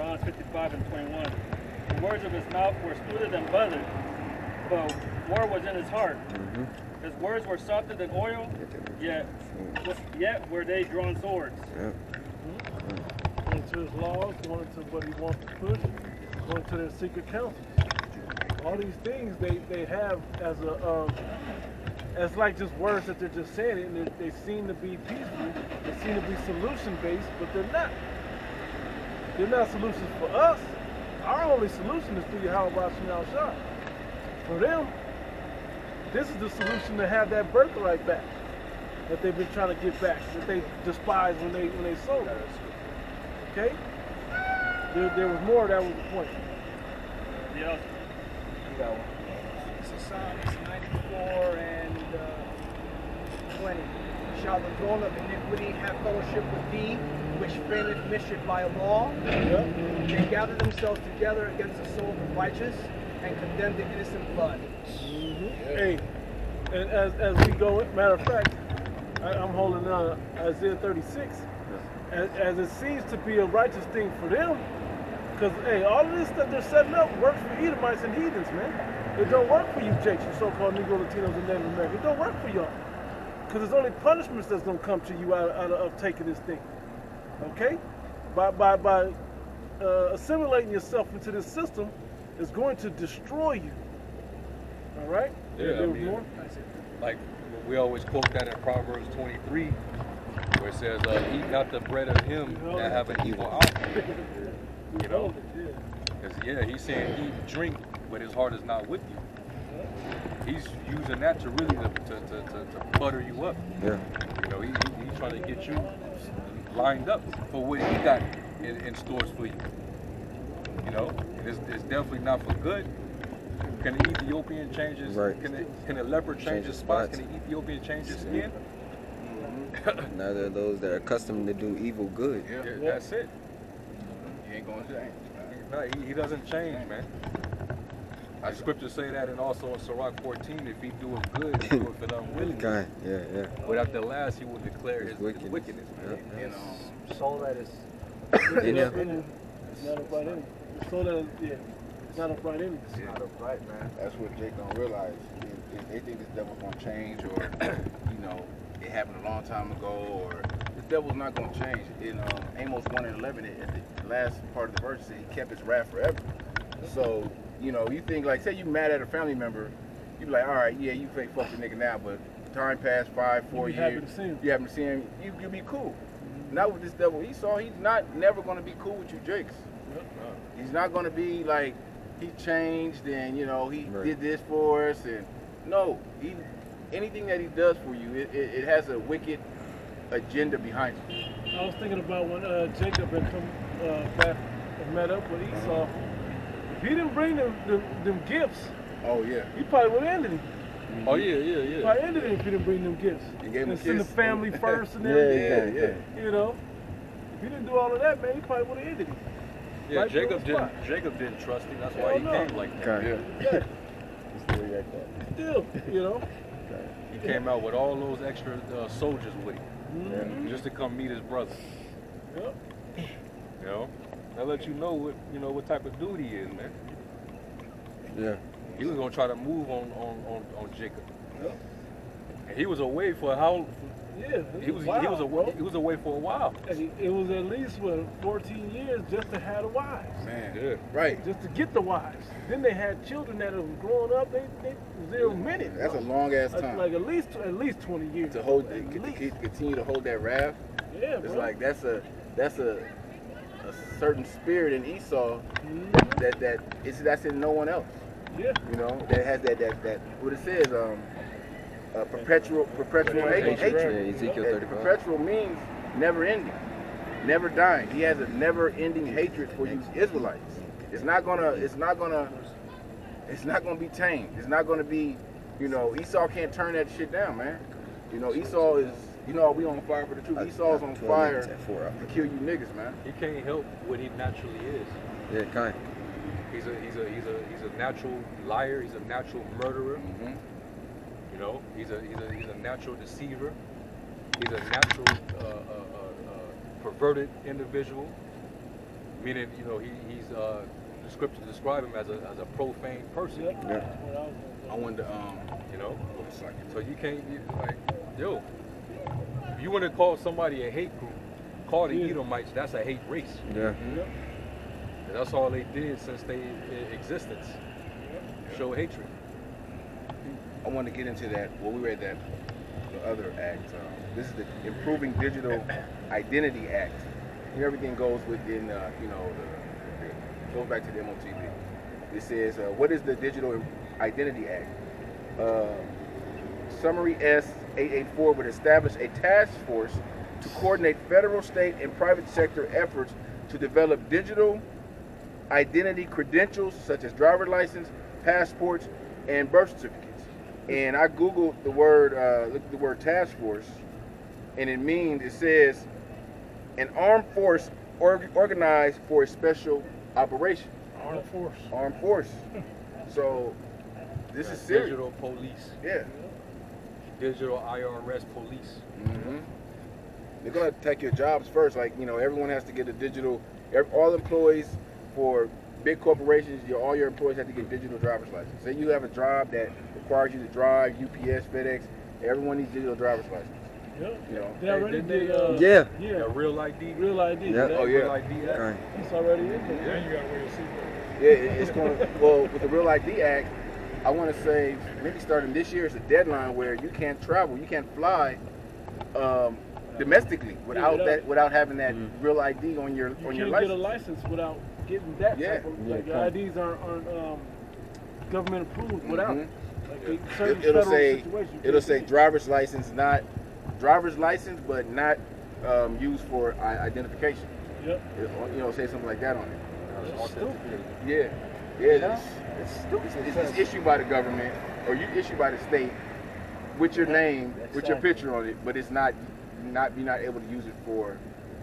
Psalms 55 and 21. The words of his mouth were smoother than butter, but war was in his heart. His words were softer than oil, yet were they drawn swords. Going to his laws, going to what he wants to push, going to their secret councils. All these things they have as like just words that they're just saying, and they seem to be peaceful, they seem to be solution-based, but they're not. They're not solutions for us. Our only solution is through Yahweh Bashim Al-Shah. For them, this is the solution to have that birthright back that they've been trying to get back, that they despised when they sold it. Okay? There was more, that was the point. Yeah. You got one. So Psalms 94 and 20. Shall the throne of iniquity have fellowship with thee, which frameth mischief by a law? They gather themselves together against the soul of the righteous and condemn the innocent blood. Hey, and as we go, matter of fact, I'm holding Isaiah 36. As it seems to be a righteous thing for them, because hey, all of this that they're setting up works for Edomites and heathens, man. It don't work for you Jakes, you so-called Negro, Latinos, and Native Americans. It don't work for y'all. Because there's only punishments that's going to come to you out of taking this thing. Okay? By assimilating yourself into this system is going to destroy you. All right? Yeah, I mean, like we always quote that in Proverbs 23, where it says, eat not the bread of him that have an evil eye. You know? Because, he's saying eat, drink, but his heart is not with you. He's using that to really to butter you up. Yeah. You know, he's trying to get you lined up for what he got in stores for you. You know, it's definitely not for good. Can the Ethiopian change his, can the leopard change his spots? Can the Ethiopian change his skin? Now they're those that are accustomed to do evil good. Yeah, that's it. He ain't going to change. No, he doesn't change, man. The scriptures say that, and also in Sirach 14, if he doeth good, he doeth it unwillingly. But at the last, he will declare his wickedness. And soul that is it's not upright in it. The soul that is, it's not upright in it. It's not upright, man. That's what Jake don't realize. They think this devil's gonna change, or it happened a long time ago, or this devil's not gonna change. In Amos 1:11, at the last part of the verse, he kept his wrath forever. So, you think, like, say you mad at a family member, you be like, all right, yeah, you fake fuck the nigga now, but time passed 5-4 years, you happen to see him, you'll be cool. Not with this devil Esau, he's never gonna be cool with you Jakes. He's not gonna be like, he changed and, he did this for us, and no, anything that he does for you, it has a wicked agenda behind it. I was thinking about when Jacob had come back and met up with Esau. If he didn't bring them gifts, he probably would have ended him. Oh yeah. He probably ended him if he didn't bring them gifts. He gave him and send the family first and everything. If he didn't do all of that, man, he probably would have ended him. Yeah, right, Jacob didn't trust him. That's why he came like that. Still, He came out with all those extra soldiers with him, just to come meet his brother. That let you know what type of dude he is, man. Yeah. He was gonna try to move on Jacob. And he was away for how? Yeah, he was away for a while. It was at least 14 years just to have the wives. Man, right. Just to get the wives. Then they had children that were growing up. They 0 minutes. That's a long ass time. Like at least 20 years. To continue to hold that wrath. Yeah, it's like that's a certain spirit in Esau that's in no one else. Yeah. That has that what it says, perpetual hatred. Yeah, Ezekiel 35. Perpetual means never ending, never dying. He has a never ending hatred for you Israelites. It's not gonna be tamed. It's not gonna be, Esau can't turn that shit down, man. Esau is, we on fire for the truth. Esau's on fire to kill you niggas, man. He can't help what he naturally is. Yeah, kind. He's a natural liar. He's a natural murderer. He's a natural deceiver. He's a natural perverted individual. meaning, you know, he's the scriptures describe him as a profane person. Yeah. I wanted to, You know, wait a second. so you can't like, yo, if you want to call somebody a hate group, call the Edomites. That's a hate race. Yeah. And that's all they did since they existence. Show hatred. I want to get into that. Well, we read that the other act. This is the Improving Digital Identity Act. Here everything goes within, you know, goes back to the MOTB. It says, what is the Digital Identity Act? Summary S884 would establish a task force to coordinate federal, state, and private sector efforts to develop digital identity credentials such as driver's license, passports, and birth certificates. And I googled the word, looked at the word task force, and it says an armed force organized for a special operation. Armed force. So this is serious. Digital police. Yeah. Digital IRS police. Mm-hmm. They're gonna take your jobs first. Like, you know, everyone has to get a digital. All employees for big corporations, all your employees have to get digital driver's license. Say you have a job that requires you to drive, UPS, FedEx. Everyone needs digital driver's license. Yep. You know. They already did. Yeah. A real ID. Real ID. Yeah. Oh yeah. Real ID. Right. It's already in there. Yeah, you gotta wear your seatbelt. Yeah, it's going to, well, with the Real ID Act, I want to say maybe starting this year is a deadline where you can't travel, you can't fly domestically without having that Real ID on your You license. can't get a license without getting that type of, like your IDs aren't government approved without. Like certain It'll federal say situations. it'll say driver's license, but not used for identification. Yep. You know, say something like that on it. It's stupid. Yeah, it's stupid. It's issued by the government or you issued by the state with your name, with your picture on it, but it's not you're not able to use it for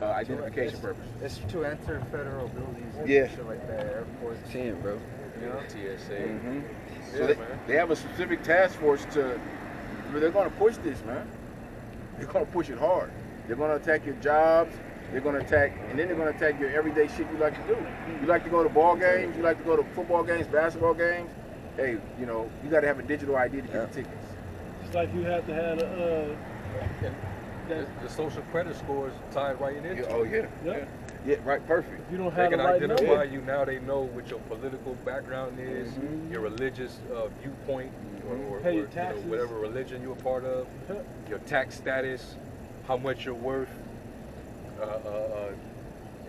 identification purposes. It's to enter federal buildings and Yeah. shit like that, airports. Seeing, bro. You know, TSA. Mm-hmm. Yeah, So man. they have a specific task force they're going to push this, man. They're going to push it hard. They're going to attack your jobs. They're going to attack, and then they're going to attack your everyday shit you like to do. You like to go to ball games. You like to go to football games, basketball games. Hey, you know, you got to have a digital ID to get the tickets. It's like you have to have The social credit scores tied right into it. Oh yeah. Yep. Yeah, right. Perfect. If you don't They have can the right identify number, you now. They know what your political background is, your religious viewpoint, or Pay your you know, taxes. whatever religion you're a part of, your tax status, how much you're worth.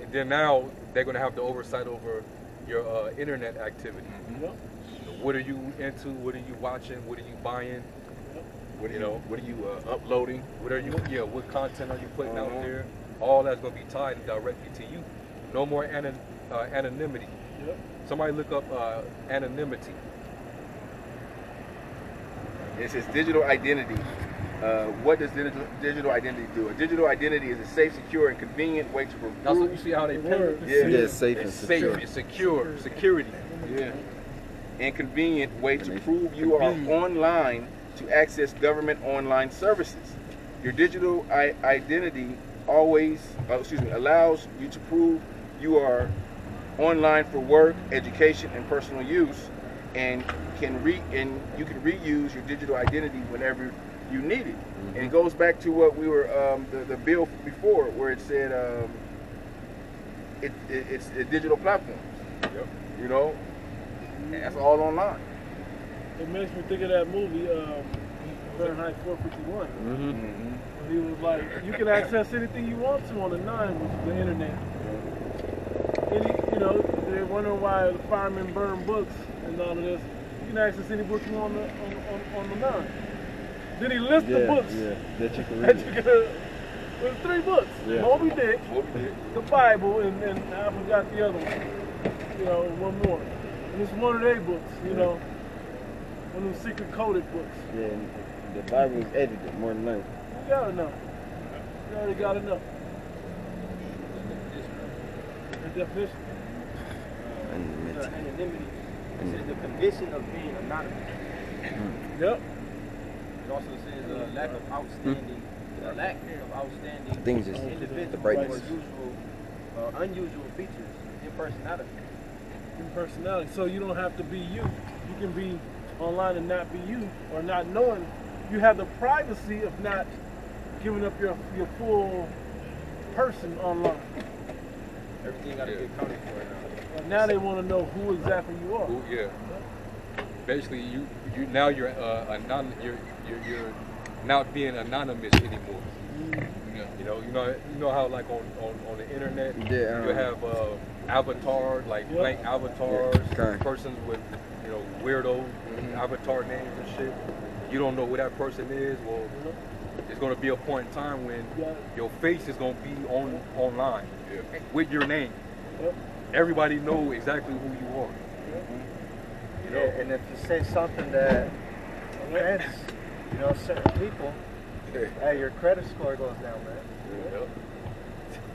And then now they're going to have the oversight over your internet activity. Yep. What are you into? What are you watching? What are you buying? What You know, What are you uploading? what are you? Yeah, what content are you putting out there? All that's going to be tied directly to you. No more anonymity. Yep. Somebody look up anonymity. It says digital identity. What does digital identity do? A digital identity is a safe, secure, and convenient way to That's what prove. you see how they pay. Yeah. Yeah, it's safe and It's secure. safe. It's secure. Security. Yeah. And convenient way to prove you are online to access government online services. Your digital identity allows you to prove you are online for work, education, and personal use, and you can reuse your digital identity whenever you need it. And it goes back to what we were the bill before, where it said it's digital platforms. Yep. You know, and that's all online. It makes me think of that movie, Fahrenheit 451. When he was like, you can access anything you want to on the 9, which is the internet. You know, they're wondering why the firemen burn books and all of this. You can access any book you want on the 9. Then he lists the books. Yeah, that you can That read. you could, there's 3 books. Yeah. Moby Dick, the Bible, and I forgot the other one. You know, one more. And it's one of their books, you know. One of them secret coded books. Yeah, and the Bible is edited more than likely. You gotta know. You already gotta know. The definition. Anonymity is the condition of being anonymous. Yep. It also says lack of outstanding I think it's just individual the brightness. or unusual features personality. Your personality. So you don't have to be you. You can be online and not be you, or not knowing. You have the privacy of not giving up your full person online. Everything got to be accounted for now. And now they want to know who exactly you are. Yeah. Basically, now you're not being anonymous anymore. You know how like on the internet you have avatars, like blank avatars, persons with weirdo avatar names and shit. You don't know who that person is. Well, it's going to be a point in time when your face is going to be online with your name. Everybody know exactly who you are. Yeah, and if you say something that offends, certain people, hey, your credit score goes down,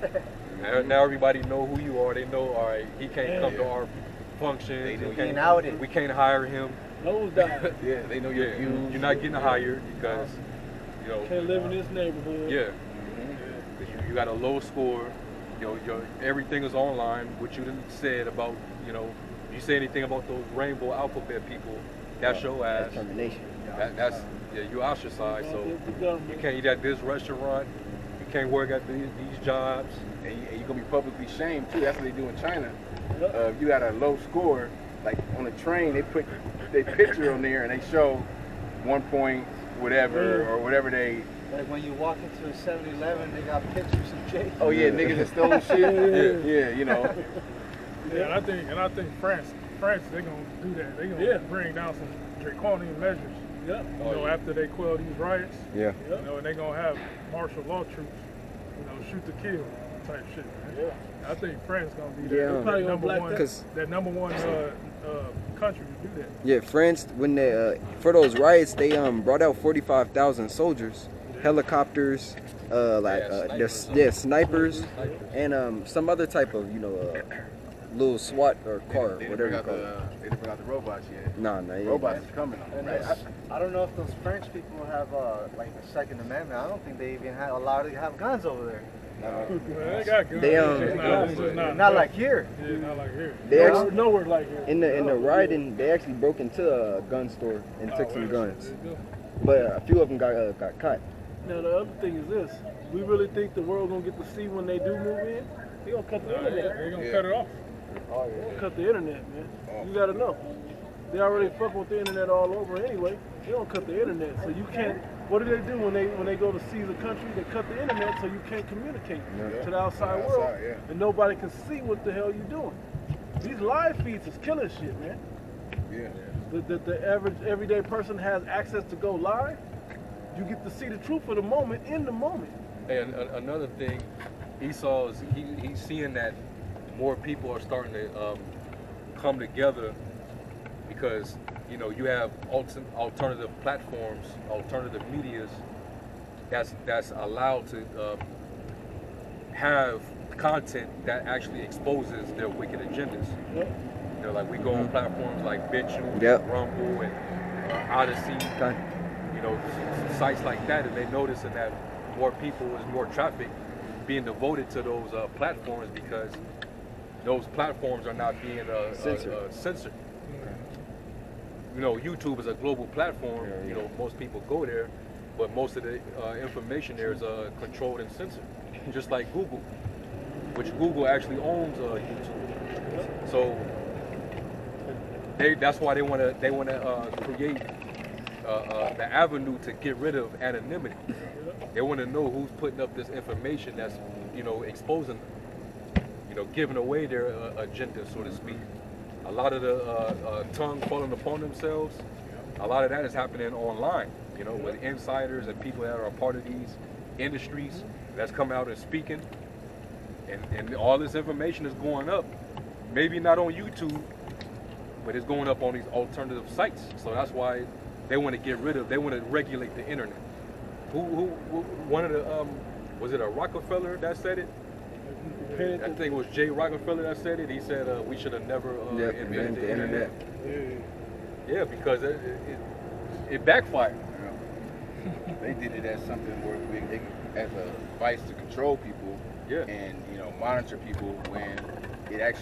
man. Now everybody know who you are. They know, all right, he can't come to our functions. We can't hire him. They know your views. You're not getting hired because can't live in this neighborhood. Yeah. You got a low score. Everything is online. What you done said about you say anything about those rainbow alphabet people, that's your ass. Termination. That's you ostracized. So you can't eat at this restaurant. You can't work at these jobs. And you're going to be publicly shamed, too. That's what they do in China. If you got a low score, like on a train, they put their picture on there and they show 1 point whatever or whatever they... Like when you walk into a 7-Eleven, they got pictures of Jay. Oh, yeah, niggas that stole shit. Yeah, Yeah, and I think France, they're gonna do that. They're gonna bring down some draconian measures. After they quell these riots. Yeah. And they're gonna have martial law troops. Shoot to kill type shit. Man. I think France gonna be that number one country to do that. Yeah, France, when they for those riots, they brought out 45,000 soldiers, helicopters, snipers, and some other type of little SWAT or car, whatever you call it. They didn't bring out the robots yet. No, robots is coming. I don't know if those French people have like a Second Amendment. I don't think they even allowed to have guns over there. They got guns. Not like here. Yeah, not like here. They nowhere like here. In the rioting, they actually broke into a gun store and took some guns, but a few of them got caught. Now the other thing is this: we really think the world gonna get to see when they do move in? They gonna cut the internet. They gonna cut it off. Cut the internet, man. You gotta know. They already fucking with the internet all over anyway. They don't cut the internet, so you can't. What do they do when they go to seize a country? They cut the internet so you can't communicate to the outside world, and nobody can see what the hell you're doing. These live feeds is killing shit, man. Yeah. The average everyday person has access to go live. You get to see the truth of the moment in the moment. And another thing, Esau is he's seeing that more people are starting to come together because you have alternative platforms, alternative medias that's allowed to have content that actually exposes their wicked agendas. Like we go on platforms like BitChute, Rumble, and Odyssey, sites like that, and they're noticing that more people, there's more traffic being devoted to those platforms because those platforms are not being censored. YouTube is a global platform. Most people go there, but most of the information there is controlled and censored, just like Google, which Google actually owns YouTube. So that's why they want to create the avenue to get rid of anonymity. They want to know who's putting up this information that's exposing them, giving away their agenda, so to speak. A lot of the tongue falling upon themselves, a lot of that is happening online, with insiders and people that are a part of these industries that's coming out and speaking. And all this information is going up, maybe not on YouTube, but it's going up on these alternative sites. So that's why they want to regulate the internet. One of the, was it a Rockefeller that said it? I think it was Jay Rockefeller that said it. He said we should have never invented the internet. Yeah, because it backfired. They did it as something where as a device to control people and monitor people when it actually